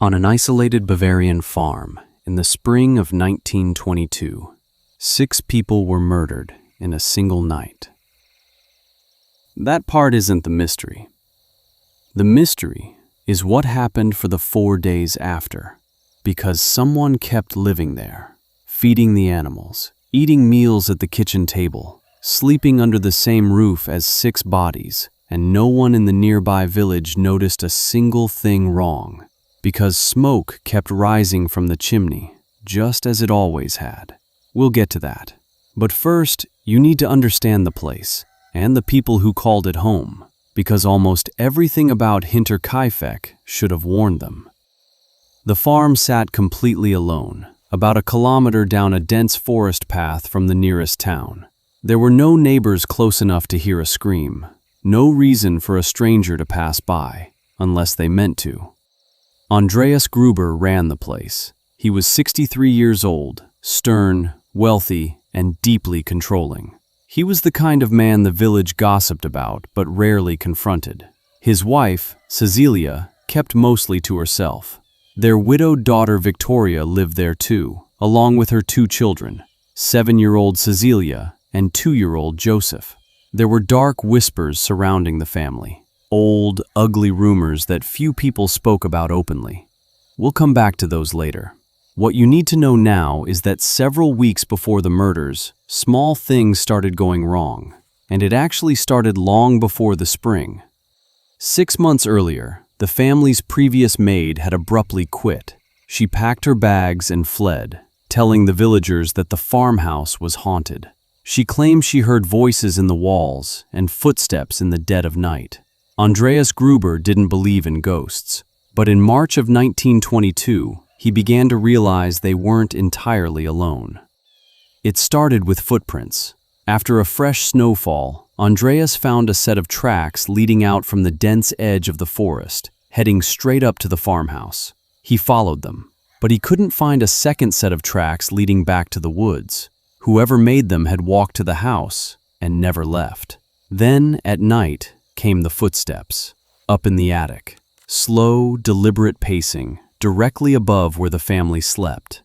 On an isolated Bavarian farm in the spring of 1922, 6 people were murdered in a single night. That part isn't the mystery. The mystery is what happened for the 4 days after, because someone kept living there, feeding the animals, eating meals at the kitchen table, sleeping under the same roof as 6 bodies, and no one in the nearby village noticed a single thing wrong, because smoke kept rising from the chimney, just as it always had. We'll get to that. But first, you need to understand the place and the people who called it home, because almost everything about Hinterkaifeck should have warned them. The farm sat completely alone, about a kilometer down a dense forest path from the nearest town. There were no neighbors close enough to hear a scream, no reason for a stranger to pass by, unless they meant to. Andreas Gruber ran the place. He was 63 years old, stern, wealthy, and deeply controlling. He was the kind of man the village gossiped about but rarely confronted. His wife, Cecilia, kept mostly to herself. Their widowed daughter Victoria lived there too, along with her 2 children, 7-year-old Cecilia and 2-year-old Joseph. There were dark whispers surrounding the family. Old, ugly rumors that few people spoke about openly. We'll come back to those later. What you need to know now is that several weeks before the murders, small things started going wrong, and it actually started long before the spring. 6 months earlier, the family's previous maid had abruptly quit. She packed her bags and fled, telling the villagers that the farmhouse was haunted. She claimed she heard voices in the walls and footsteps in the dead of night. Andreas Gruber didn't believe in ghosts, but in March of 1922, he began to realize they weren't entirely alone. It started with footprints. After a fresh snowfall, Andreas found a set of tracks leading out from the dense edge of the forest, heading straight up to the farmhouse. He followed them, but he couldn't find a second set of tracks leading back to the woods. Whoever made them had walked to the house and never left. Then, at night, came the footsteps, up in the attic, slow, deliberate pacing, directly above where the family slept.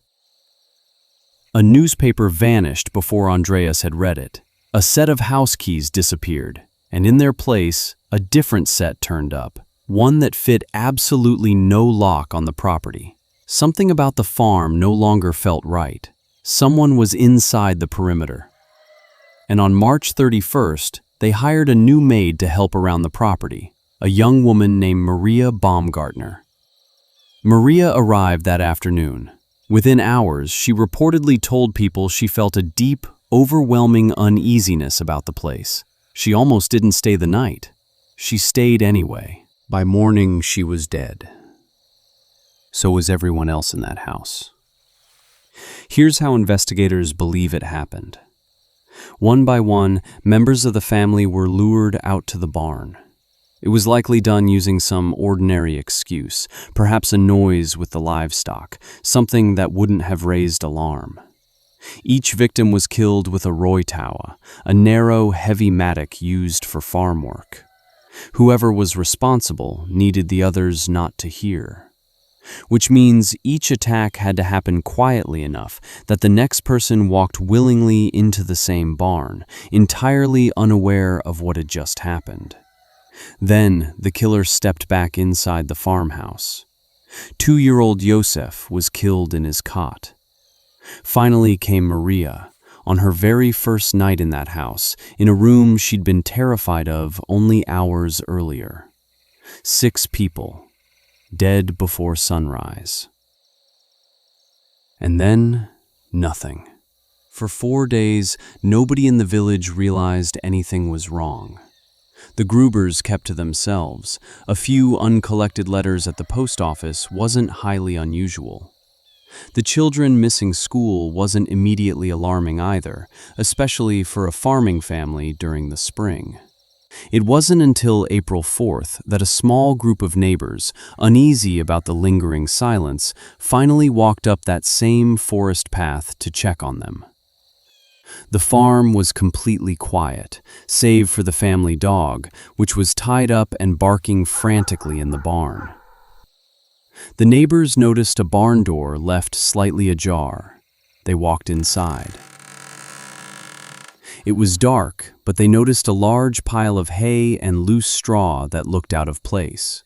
A newspaper vanished before Andreas had read it. A set of house keys disappeared, and in their place, a different set turned up, one that fit absolutely no lock on the property. Something about the farm no longer felt right. Someone was inside the perimeter. And on March 31st, they hired a new maid to help around the property, a young woman named Maria Baumgartner. Maria arrived that afternoon. Within hours, she reportedly told people she felt a deep, overwhelming uneasiness about the place. She almost didn't stay the night. She stayed anyway. By morning, she was dead. So was everyone else in that house. Here's how investigators believe it happened. One by one, members of the family were lured out to the barn. It was likely done using some ordinary excuse, perhaps a noise with the livestock, something that wouldn't have raised alarm. Each victim was killed with a roitaua, a narrow, heavy mattock used for farm work. Whoever was responsible needed the others not to hear. Which means each attack had to happen quietly enough that the next person walked willingly into the same barn, entirely unaware of what had just happened. Then the killer stepped back inside the farmhouse. 2-year-old Joseph was killed in his cot. Finally came Maria, on her very first night in that house, in a room she'd been terrified of only hours earlier. 6 people. Dead before sunrise. And then, nothing. For 4 days, nobody in the village realized anything was wrong. The Grubers kept to themselves. A few uncollected letters at the post office wasn't highly unusual. The children missing school wasn't immediately alarming either, especially for a farming family during the spring. It wasn't until April 4th that a small group of neighbors, uneasy about the lingering silence, finally walked up that same forest path to check on them. The farm was completely quiet, save for the family dog, which was tied up and barking frantically in the barn. The neighbors noticed a barn door left slightly ajar. They walked inside. It was dark, but they noticed a large pile of hay and loose straw that looked out of place.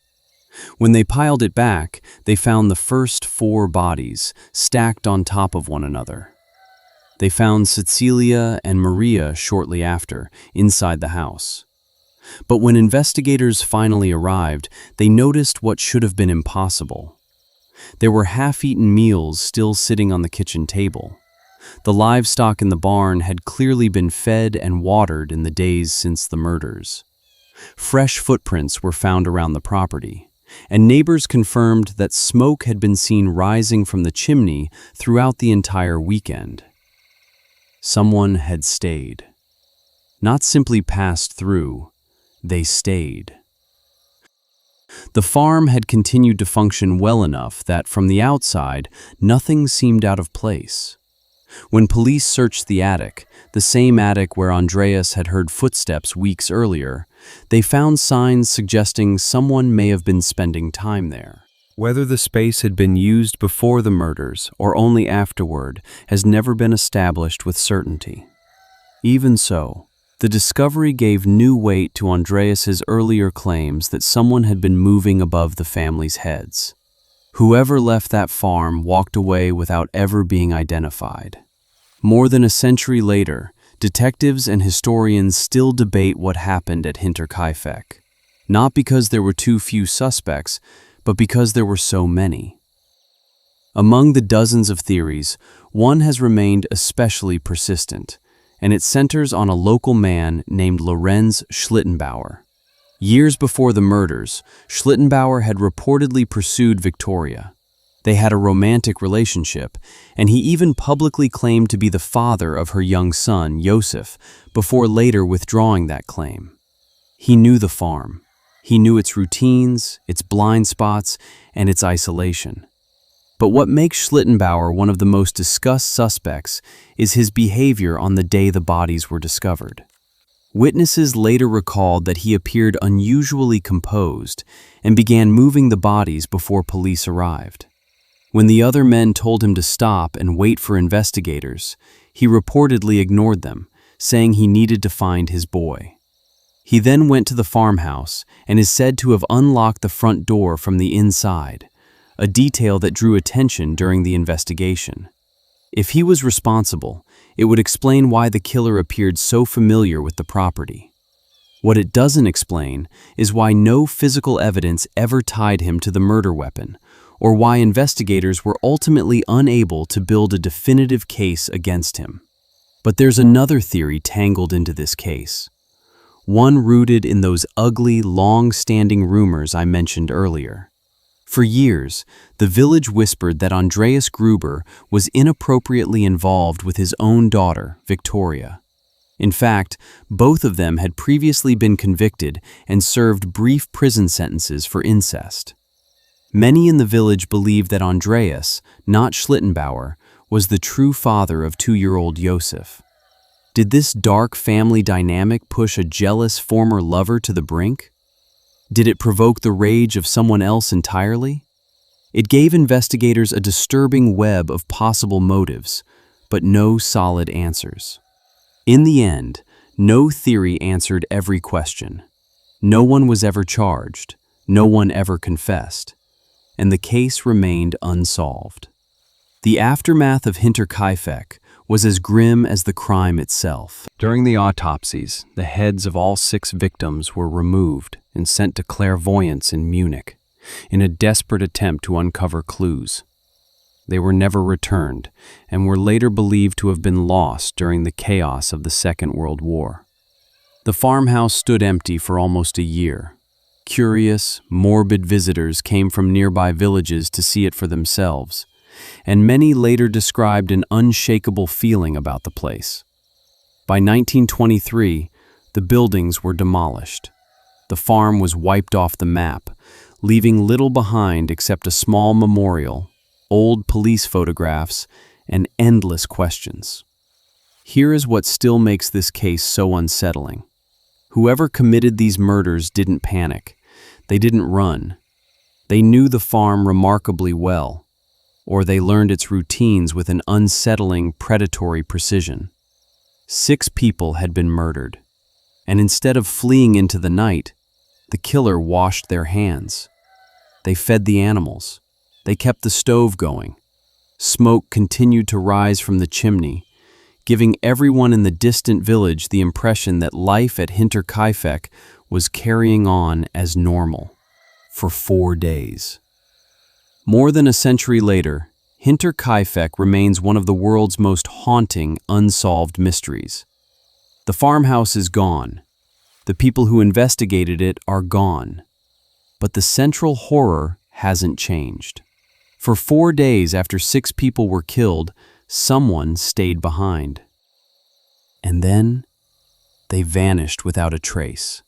When they piled it back, they found the first 4 bodies stacked on top of one another. They found Cecilia and Maria shortly after, inside the house. But when investigators finally arrived, they noticed what should have been impossible. There were half-eaten meals still sitting on the kitchen table. The livestock in the barn had clearly been fed and watered in the days since the murders. Fresh footprints were found around the property, and neighbors confirmed that smoke had been seen rising from the chimney throughout the entire weekend. Someone had stayed. Not simply passed through, they stayed. The farm had continued to function well enough that, from the outside, nothing seemed out of place. When police searched the attic, the same attic where Andreas had heard footsteps weeks earlier, they found signs suggesting someone may have been spending time there. Whether the space had been used before the murders or only afterward has never been established with certainty. Even so, the discovery gave new weight to Andreas's earlier claims that someone had been moving above the family's heads. Whoever left that farm walked away without ever being identified. More than a century later, detectives and historians still debate what happened at Hinterkaifeck, not because there were too few suspects, but because there were so many. Among the dozens of theories, one has remained especially persistent, and it centers on a local man named Lorenz Schlittenbauer. Years before the murders, Schlittenbauer had reportedly pursued Victoria. They had a romantic relationship, and he even publicly claimed to be the father of her young son, Josef, before later withdrawing that claim. He knew the farm. He knew its routines, its blind spots, and its isolation. But what makes Schlittenbauer one of the most discussed suspects is his behavior on the day the bodies were discovered. Witnesses later recalled that he appeared unusually composed and began moving the bodies before police arrived. When the other men told him to stop and wait for investigators, he reportedly ignored them, saying he needed to find his boy. He then went to the farmhouse and is said to have unlocked the front door from the inside, a detail that drew attention during the investigation. If he was responsible, it would explain why the killer appeared so familiar with the property. What it doesn't explain is why no physical evidence ever tied him to the murder weapon, or why investigators were ultimately unable to build a definitive case against him. But there's another theory tangled into this case, one rooted in those ugly, long-standing rumors I mentioned earlier. For years, the village whispered that Andreas Gruber was inappropriately involved with his own daughter, Victoria. In fact, both of them had previously been convicted and served brief prison sentences for incest. Many in the village believed that Andreas, not Schlittenbauer, was the true father of 2-year-old Josef. Did this dark family dynamic push a jealous former lover to the brink? Did it provoke the rage of someone else entirely? It gave investigators a disturbing web of possible motives, but no solid answers. In the end, no theory answered every question. No one was ever charged, no one ever confessed, and the case remained unsolved. The aftermath of Hinterkaifeck was as grim as the crime itself. During the autopsies, the heads of all 6 victims were removed and sent to clairvoyants in Munich in a desperate attempt to uncover clues. They were never returned and were later believed to have been lost during the chaos of the Second World War. The farmhouse stood empty for almost a year. Curious, morbid visitors came from nearby villages to see it for themselves, and many later described an unshakable feeling about the place. By 1923, the buildings were demolished. The farm was wiped off the map, leaving little behind except a small memorial, old police photographs, and endless questions. Here is what still makes this case so unsettling. Whoever committed these murders didn't panic. They didn't run. They knew the farm remarkably well, or they learned its routines with an unsettling, predatory precision. 6 people had been murdered, and instead of fleeing into the night, the killer washed their hands. They fed the animals. They kept the stove going. Smoke continued to rise from the chimney, giving everyone in the distant village the impression that life at Hinterkaifeck was carrying on as normal for 4 days. More than a century later, Hinterkaifeck remains one of the world's most haunting, unsolved mysteries. The farmhouse is gone. The people who investigated it are gone. But the central horror hasn't changed. For 4 days after 6 people were killed, someone stayed behind. And then they vanished without a trace.